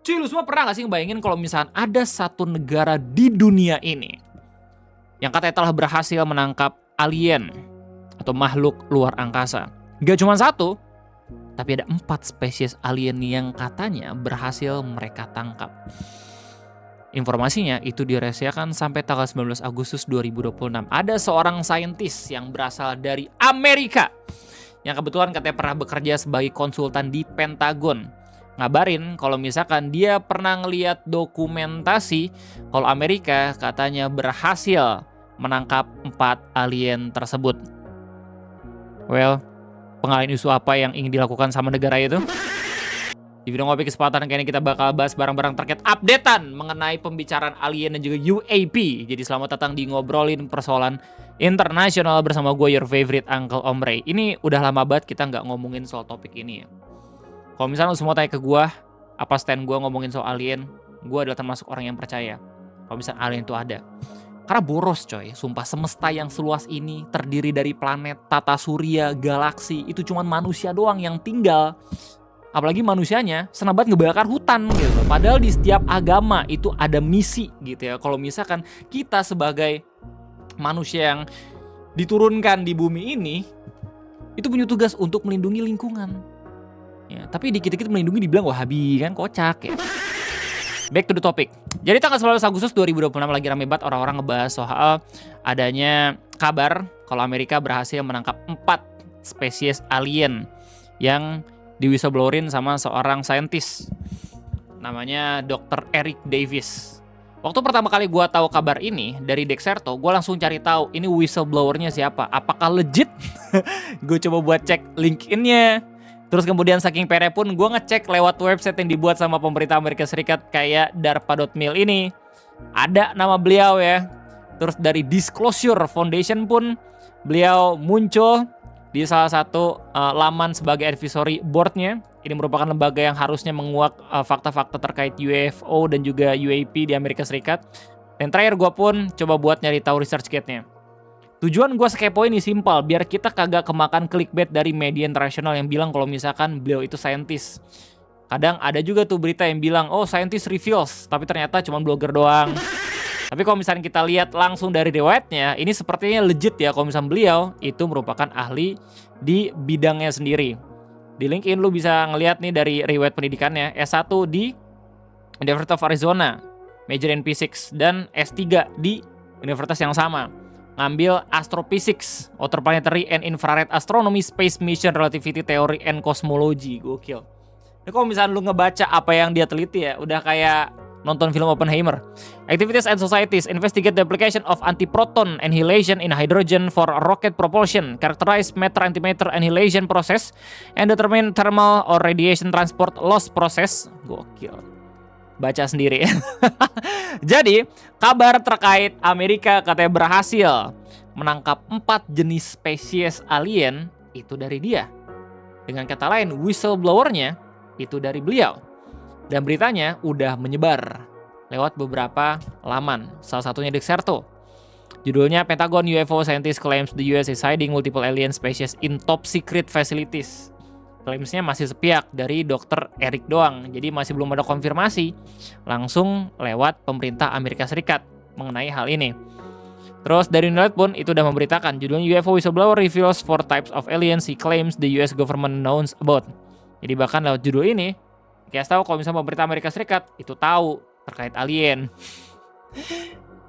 Cuy, lu semua pernah gak sih ngebayangin kalau misalkan ada satu negara di dunia ini yang katanya telah berhasil menangkap alien atau makhluk luar angkasa? Gak cuma satu, tapi ada 4 spesies alien yang katanya berhasil mereka tangkap. Informasinya itu dirahasiakan sampai tanggal 19 Agustus 2026. Ada seorang saintis yang berasal dari Amerika yang kebetulan katanya pernah bekerja sebagai konsultan di Pentagon. Ngabarin kalau misalkan dia pernah ngeliat dokumentasi kalau Amerika katanya berhasil menangkap 4 alien tersebut. Well, pengalihan isu apa yang ingin dilakukan sama negara itu? Di video ngopi kesempatan kali ini kita bakal bahas barang-barang terkait updatean mengenai pembicaraan alien dan juga UAP. Jadi selamat datang di Ngobrolin Persoalan Internasional bersama gue, your favorite Uncle Omre. Ini udah lama banget kita nggak ngomongin soal topik ini ya. Kalau misalnya lu semua tanya ke gue, apa stand gue ngomongin soal alien, gue adalah termasuk orang yang percaya kalau misalnya alien itu ada. Karena boros coy, sumpah, semesta yang seluas ini terdiri dari planet, tata surya, galaksi, itu cuma manusia doang yang tinggal. Apalagi manusianya senang banget ngebakar hutan gitu. Padahal di setiap agama itu ada misi gitu ya. Kalau misalkan kita sebagai manusia yang diturunkan di bumi ini, itu punya tugas untuk melindungi lingkungan. Ya, tapi dikit-dikit melindungi dibilang wahabi kan, kocak ya. Back to the topic. Jadi tanggal 19 Agustus 2026 lagi rame banget orang-orang ngebahas soal adanya kabar kalau Amerika berhasil menangkap 4 spesies alien yang di whistleblowerin sama seorang saintis namanya Dr. Eric Davis. Waktu pertama kali gue tahu kabar ini dari Dexerto, gue langsung cari tahu ini whistleblowernya siapa, apakah legit. Gue coba buat cek LinkedIn-nya. Terus kemudian saking pere pun gue ngecek lewat website yang dibuat sama pemerintah Amerika Serikat kayak darpa.mil ini. Ada nama beliau ya. Terus dari Disclosure Foundation pun beliau muncul di salah satu laman sebagai advisory board-nya. Ini merupakan lembaga yang harusnya menguak fakta-fakta terkait UFO dan juga UAP di Amerika Serikat. Dan terakhir gue pun coba buat nyari tahu research kit-nya. Tujuan gue sekepo ini simpel, biar kita kagak kemakan clickbait dari media internasional yang bilang kalau misalkan beliau itu saintis. Kadang ada juga tuh berita yang bilang, oh scientist reveals, tapi ternyata cuma blogger doang. Tapi kalau misalnya kita lihat langsung dari riwayatnya, ini sepertinya legit ya kalau misalnya beliau itu merupakan ahli di bidangnya sendiri. Di LinkedIn lu bisa ngelihat nih dari riwayat pendidikannya, S1 di University of Arizona, major in physics, dan S3 di universitas yang sama. Ngambil astrophysics, interplanetary and infrared astronomy, space mission, relativity theory, and cosmology. Gokil. Ini kalau misalnya lu ngebaca apa yang dia teliti ya, udah kayak nonton film Oppenheimer. Activities and societies investigate the application of antiproton annihilation in hydrogen for rocket propulsion, characterize matter-antimatter annihilation process, and determine thermal or radiation transport loss process. Gokil. Baca sendiri. Jadi, kabar terkait Amerika katanya berhasil menangkap 4 jenis spesies alien itu dari dia. Dengan kata lain, whistleblowernya itu dari beliau. Dan beritanya udah menyebar lewat beberapa laman, salah satunya Dexerto. Judulnya Pentagon UFO Scientist Claims the US is hiding multiple alien species in top secret facilities. Klaimsnya masih sepihak dari Dr. Eric doang, jadi masih belum ada konfirmasi langsung lewat pemerintah Amerika Serikat mengenai hal ini. Terus dari New York pun itu udah memberitakan, judulnya UFO Whistleblower Reveals 4 Types of Aliens He Claims the US Government Knows About. Jadi bahkan lewat judul ini, kita tahu kalau misalnya pemerintah Amerika Serikat itu tahu terkait alien.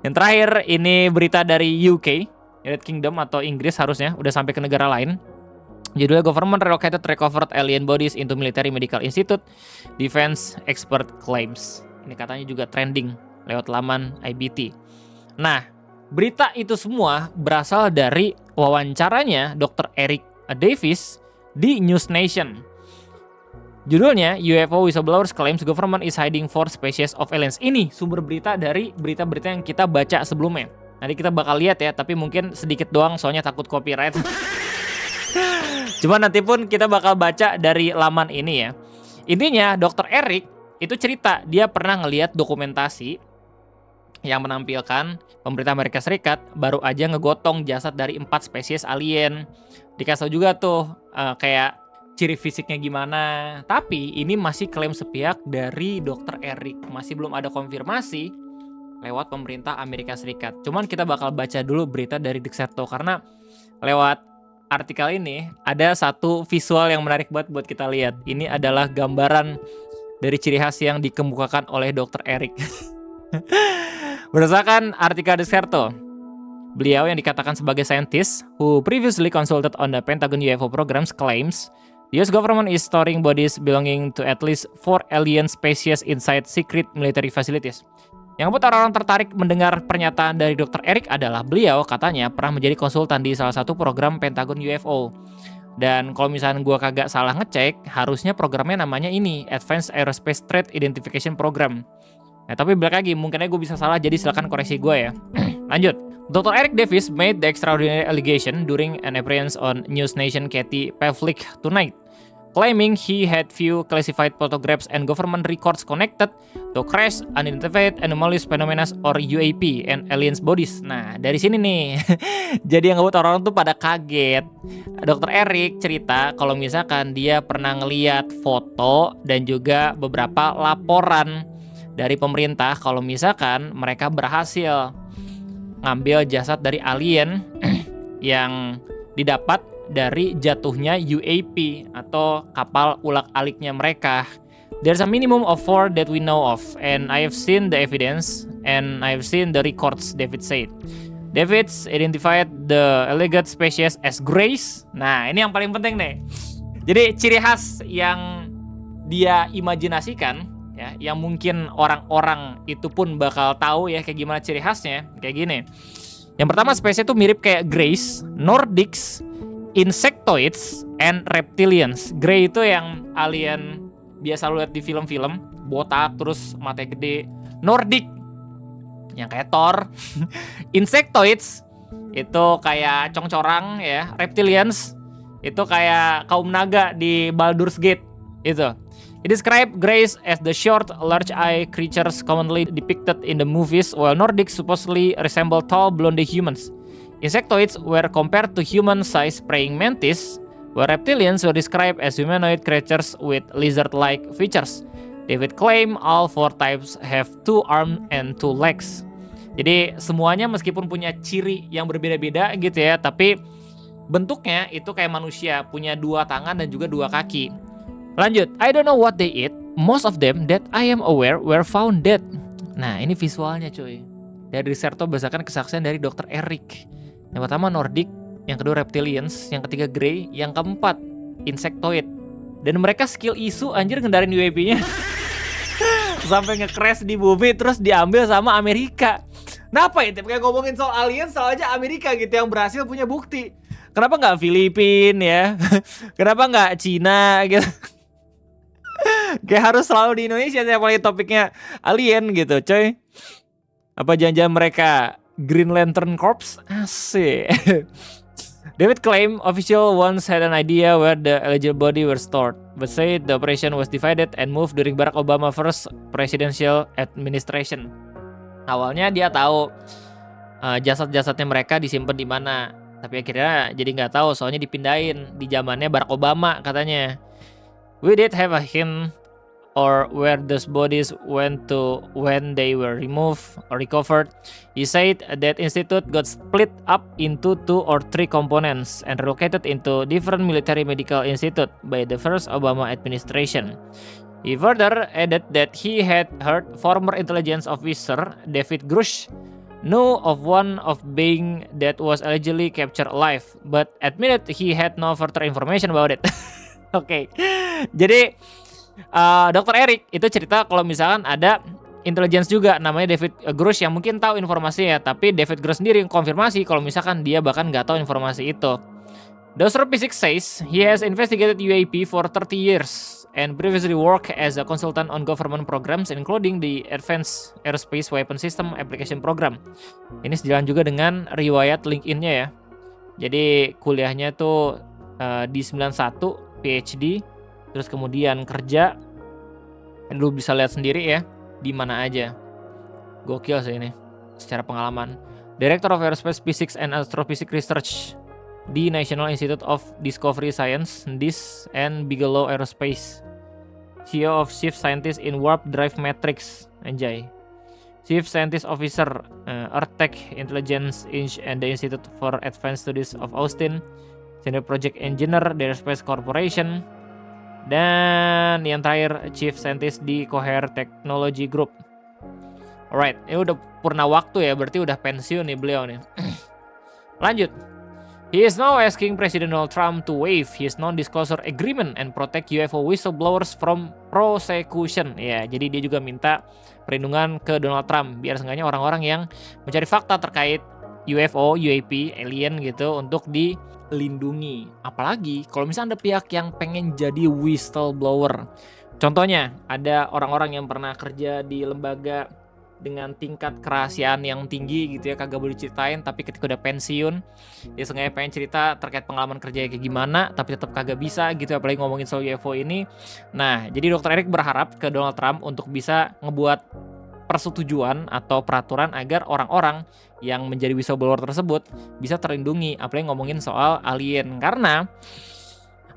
Yang terakhir ini berita dari UK, United Kingdom atau Inggris harusnya, udah sampai ke negara lain. Judulnya Government Relocated Recovered Alien Bodies into Military Medical Institute, Defense Expert Claims. Ini katanya juga trending lewat laman IBT. Nah, berita itu semua berasal dari wawancaranya Dr. Eric Davis di News Nation. Judulnya UFO Whistleblowers Claims Government is Hiding 4 Species of Aliens. Ini sumber berita dari berita-berita yang kita baca sebelumnya. Nanti kita bakal lihat ya, tapi mungkin sedikit doang soalnya takut copyright. Cuma nanti pun kita bakal baca dari laman ini ya. Intinya Dr. Eric itu cerita dia pernah ngelihat dokumentasi yang menampilkan pemerintah Amerika Serikat baru aja ngegotong jasad dari 4 spesies alien. Dikasih juga tuh kayak ciri fisiknya gimana. Tapi ini masih klaim sepihak dari Dr. Eric. Masih belum ada konfirmasi lewat pemerintah Amerika Serikat. Cuman kita bakal baca dulu berita dari Dexerto karena lewat artikel ini ada satu visual yang menarik banget buat kita lihat. Ini adalah gambaran dari ciri khas yang dikemukakan oleh Dr. Eric. Berdasarkan artikel Dexerto, beliau yang dikatakan sebagai scientist who previously consulted on the Pentagon UFO programs claims the US government is storing bodies belonging to at least 4 alien species inside secret military facilities. Yang membuat orang-orang tertarik mendengar pernyataan dari Dr. Eric adalah beliau katanya pernah menjadi konsultan di salah satu program Pentagon UFO. Dan kalau misalnya gue kagak salah ngecek, harusnya programnya namanya ini, Advanced Aerospace Threat Identification Program. Nah, tapi balik lagi, mungkin aja gue bisa salah, jadi silakan koreksi gue ya. Lanjut. Dr. Eric Davis made the extraordinary allegation during an appearance on News Nation Katie Pavlik tonight, claiming he had few classified photographs and government records connected to crash, unidentified anomalous phenomena or UAP and aliens bodies. Nah, dari sini nih, jadi yang ngebuat orang-orang tuh pada kaget. Dr. Eric cerita kalau misalkan dia pernah ngeliat foto dan juga beberapa laporan dari pemerintah kalau misalkan mereka berhasil ngambil jasad dari alien yang didapat dari jatuhnya UAP atau kapal ulak-aliknya mereka. There's a minimum of 4 that we know of, and I have seen the evidence and I have seen the records, David said. David's identified the alleged species as grays. Nah, ini yang paling penting nih. Jadi ciri khas yang dia imajinasikan ya, yang mungkin orang-orang itu pun bakal tahu ya kayak gimana ciri khasnya, kayak gini. Yang pertama spesies itu mirip kayak greys, nordics, insectoids, and reptilians. Grey itu yang alien biasa lu lihat di film-film, botak terus matanya gede. Nordic yang kayak Thor. Insectoids itu kayak congcorang ya. Reptilians itu kayak kaum naga di Baldur's Gate itu. He described greys as the short, large-eyed creatures commonly depicted in the movies, while Nordics supposedly resemble tall, blonde humans. Insectoids were compared to human-sized praying mantis, while reptilians were described as humanoid creatures with lizard-like features. David claimed all 4 types have 2 arms and 2 legs. Jadi semuanya meskipun punya ciri yang berbeda-beda gitu ya, tapi bentuknya itu kayak manusia, punya 2 tangan dan juga 2 kaki. Lanjut, I don't know what they eat. Most of them that I am aware were found dead. Nah, ini visualnya cuy. Dari Dexerto berdasarkan kesaksian dari Dr. Eric. Yang pertama Nordic, yang kedua Reptilians, yang ketiga Grey, yang keempat Insectoid. Dan mereka skill isu anjir ngendarin UAP-nya. Sampai nge-crash di bumi terus diambil sama Amerika. Kenapa ya? Kayak ngomongin soal alien, soal aja Amerika gitu yang berhasil punya bukti. Kenapa nggak Filipina ya? Kenapa nggak Cina gitu? Kayak harus selalu di Indonesia setiap kali topiknya alien gitu coy. Apa jangan-jangan mereka Green Lantern Corps? Asik. David claimed official once had an idea where the alleged body were stored, but said the operation was divided and moved during Barack Obama first presidential administration. Awalnya dia tahu jasad-jasadnya mereka disimpan di mana, tapi akhirnya jadi nggak tahu soalnya dipindahin di zamannya Barack Obama katanya. We did have a hint or where those bodies went to when they were removed or recovered. He said that institute got split up into 2 or 3 components and relocated into different military medical institute by the first Obama administration. He further added that he had heard former intelligence officer David Grush knew of one of being that was allegedly captured alive, but admitted he had no further information about it. Oke, jadi Dr. Eric itu cerita kalau misalkan ada intelligence juga namanya David Grush yang mungkin tahu informasinya, tapi David Grush sendiri yang konfirmasi kalau misalkan dia bahkan nggak tahu informasi itu. The astrophysics says he has investigated UAP for 30 years and previously worked as a consultant on government programs including the Advanced Aerospace Weapon System Application Program. Ini sejalan juga dengan riwayat LinkedIn-nya ya. Jadi kuliahnya tuh di 91 PhD, terus kemudian kerja. Lu bisa lihat sendiri ya di mana aja. Gokil sih ini secara pengalaman. Director of Aerospace Physics and Astrophysics Research di National Institute of Discovery Science, NIST, and Bigelow Aerospace. CEO of Chief Scientist in Warp Drive Matrix, anjay. Chief Scientist Officer, Earth Tech Intelligence Inc. and the Institute for Advanced Studies of Austin, Senior Project Engineer di Aerospace Corporation, dan yang terakhir Chief Scientist di Cohere Technology Group. Alright, ini udah purna waktu ya, berarti udah pensiun nih beliau nih. Lanjut. He is now asking President Donald Trump to waive his non-disclosure agreement and protect UFO whistleblowers from prosecution. Ya, jadi dia juga minta perlindungan ke Donald Trump biar seenggaknya orang-orang yang mencari fakta terkait UFO, UAP, alien gitu untuk dilindungi. Apalagi kalau misalnya ada pihak yang pengen jadi whistleblower. Contohnya, ada orang-orang yang pernah kerja di lembaga dengan tingkat kerahasiaan yang tinggi gitu ya, kagak boleh ceritain, tapi ketika udah pensiun dia sengaja pengen cerita terkait pengalaman kerja kayak gimana, tapi tetap kagak bisa gitu, apalagi ngomongin soal UFO ini. Nah, jadi Dr. Eric berharap ke Donald Trump untuk bisa ngebuat persetujuan atau peraturan agar orang-orang yang menjadi whistleblower tersebut bisa terlindungi, apalagi ngomongin soal alien. Karena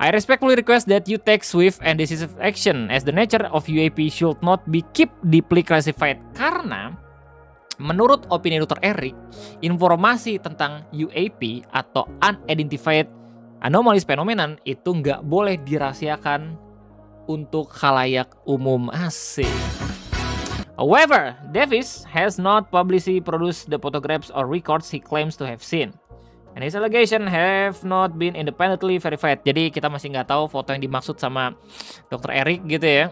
I respectfully request that you take swift and decisive action as the nature of UAP should not be kept deeply classified. Karena menurut opini Dr. Eric, informasi tentang UAP atau Unidentified Anomalous Phenomenon itu nggak boleh dirahasiakan untuk khalayak umum. Asik. However, Davis has not publicly produced the photographs or records he claims to have seen. And his allegation have not been independently verified. Jadi kita masih nggak tahu foto yang dimaksud sama Dr. Eric gitu ya.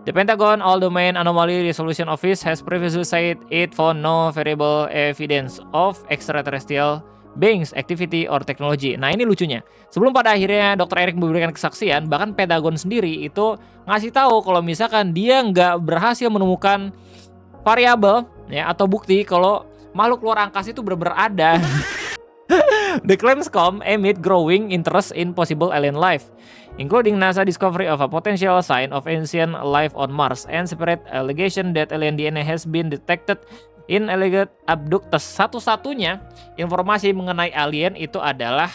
The Pentagon All-Domain Anomaly Resolution Office has previously said it found no verifiable evidence of extraterrestrial beings, activity, or technology. Nah ini lucunya. Sebelum pada akhirnya Dr. Eric memberikan kesaksian, bahkan Pentagon sendiri itu ngasih tahu kalau misalkan dia nggak berhasil menemukan variabel ya atau bukti kalau makhluk luar angkasa itu benar-benar ada. The claims come amid growing interest in possible alien life, including NASA discovery of a potential sign of ancient life on Mars and separate allegation that alien DNA has been detected in alleged abductees. Satu-satunya informasi mengenai alien itu adalah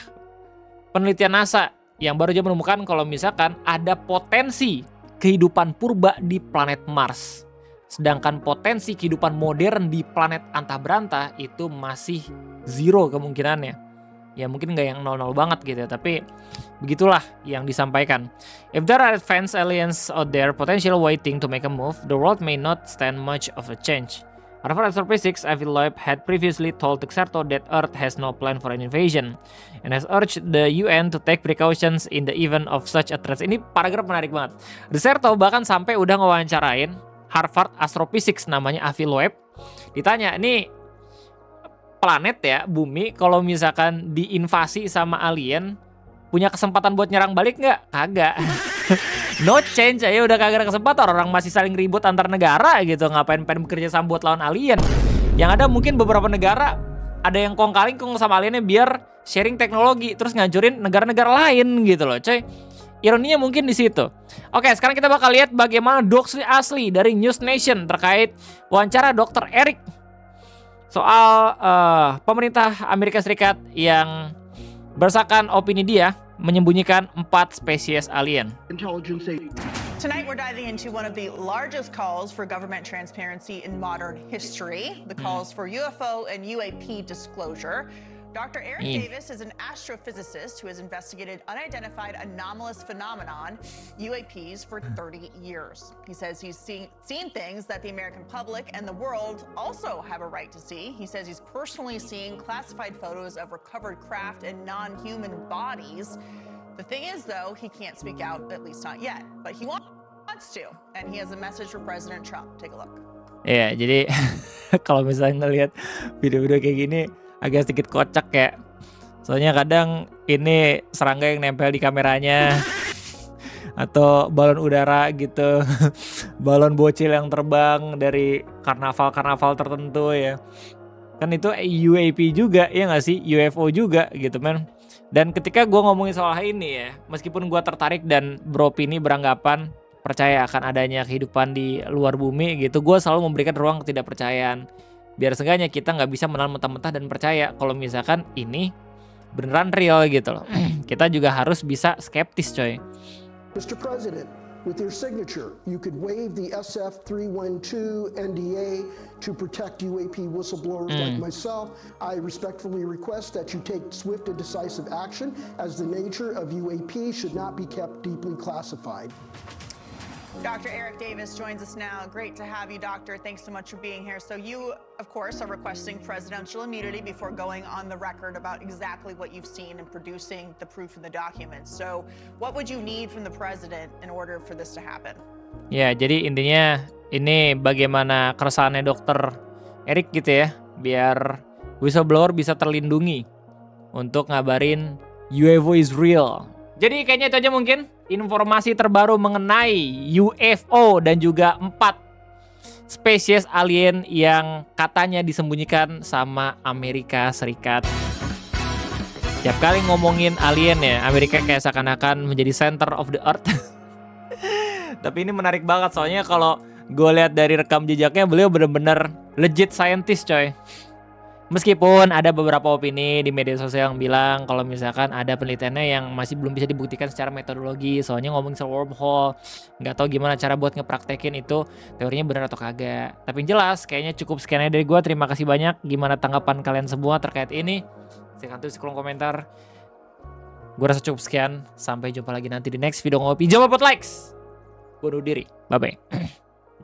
penelitian NASA yang baru aja menemukan kalau misalkan ada potensi kehidupan purba di planet Mars. Sedangkan potensi kehidupan modern di planet antah berantah itu masih zero kemungkinannya. Ya mungkin nggak yang 0-0 banget gitu ya, tapi begitulah yang disampaikan. If there are advanced aliens out there potential waiting to make a move, the world may not stand much of a change. Harvard Astrophysics Avi Loeb had previously told Dexerto that Earth has no plan for an invasion and has urged the UN to take precautions in the event of such a threat. Ini paragraf menarik banget. Dexerto bahkan sampai udah ngewawancarain Harvard Astrophysics namanya Avi Loeb. Ditanya, ini planet ya, bumi, kalau misalkan diinvasi sama alien, punya kesempatan buat nyerang balik nggak? Kagak. No change aja, udah kagak ada kesempatan. Orang masih saling ribut antar negara gitu. Ngapain pengen bekerja sama buat lawan alien? Yang ada mungkin beberapa negara ada yang kong-kali-kong sama aliennya biar sharing teknologi, terus ngancurin negara-negara lain gitu loh, coy. Ironinya mungkin di situ. Oke, sekarang kita bakal lihat bagaimana doksi asli dari News Nation terkait wawancara Dr. Eric soal pemerintah Amerika Serikat yang berdasarkan opini dia menyembunyikan 4 spesies alien. Tonight we're diving into one of the largest calls for government transparency in modern history, the calls for UFO and UAP disclosure. Dr. Eric Davis is an astrophysicist who has investigated unidentified anomalous phenomenon, UAPs, for 30 years. He says he's seen things that the American public and the world also have a right to see. He says he's personally seeing classified photos of recovered craft and non-human bodies. The thing is, though, he can't speak out, at least not yet, but he wants to, and he has a message for President Trump. Take a look. Ya, jadi kalau misalnya ngelihat video-video kayak gini agak sedikit kocak ya. Soalnya kadang ini serangga yang nempel di kameranya atau balon udara gitu. Balon bocil yang terbang dari karnaval-karnaval tertentu ya. Kan itu UAP juga ya nggak sih? UFO juga gitu men. Dan ketika gue ngomongin soal ini ya, meskipun gue tertarik dan beropini beranggapan percaya akan adanya kehidupan di luar bumi gitu, gue selalu memberikan ruang ketidakpercayaan. Biar seenggaknya kita nggak bisa menelan mentah-mentah dan percaya kalau misalkan ini beneran real gitu loh. Kita juga harus bisa skeptis coy. Mr. President, with your signature, you could waive the SF-312 NDA to protect UAP whistleblowers like myself. I respectfully request that you take swift and decisive action, as the nature of UAP should not be kept deeply classified. Dr. Eric Davis joins us now. Great to have you, Doctor. Thanks so much for being here. So you, of course, are requesting presidential immunity before going on the record about exactly what you've seen and producing the proof in the documents. So what would you need from the president in order for this to happen? Ya, jadi intinya ini bagaimana keresahannya Dokter Eric gitu ya, biar whistleblower bisa terlindungi untuk ngabarin UFO is real. Jadi kayaknya itu aja mungkin informasi terbaru mengenai UFO dan juga 4 spesies alien yang katanya disembunyikan sama Amerika Serikat. Tiap kali ngomongin alien ya, Amerika kayak seakan-akan menjadi center of the earth. Tapi ini menarik banget soalnya kalau gue lihat dari rekam jejaknya, beliau bener-bener legit scientist coy. Meskipun ada beberapa opini di media sosial yang bilang kalau misalkan ada penelitiannya yang masih belum bisa dibuktikan secara metodologi, soalnya ngomongin soal wormhole, nggak tahu gimana cara buat ngepraktekin itu teorinya benar atau kagak. Tapi yang jelas kayaknya cukup sekian aja dari gue. Terima kasih banyak. Gimana tanggapan kalian semua terkait ini? Silahkan tulis di kolom komentar. Gue rasa cukup sekian. Sampai jumpa lagi nanti di next video ngopi. Jangan lupa likes. Bunuh diri. Bye bye.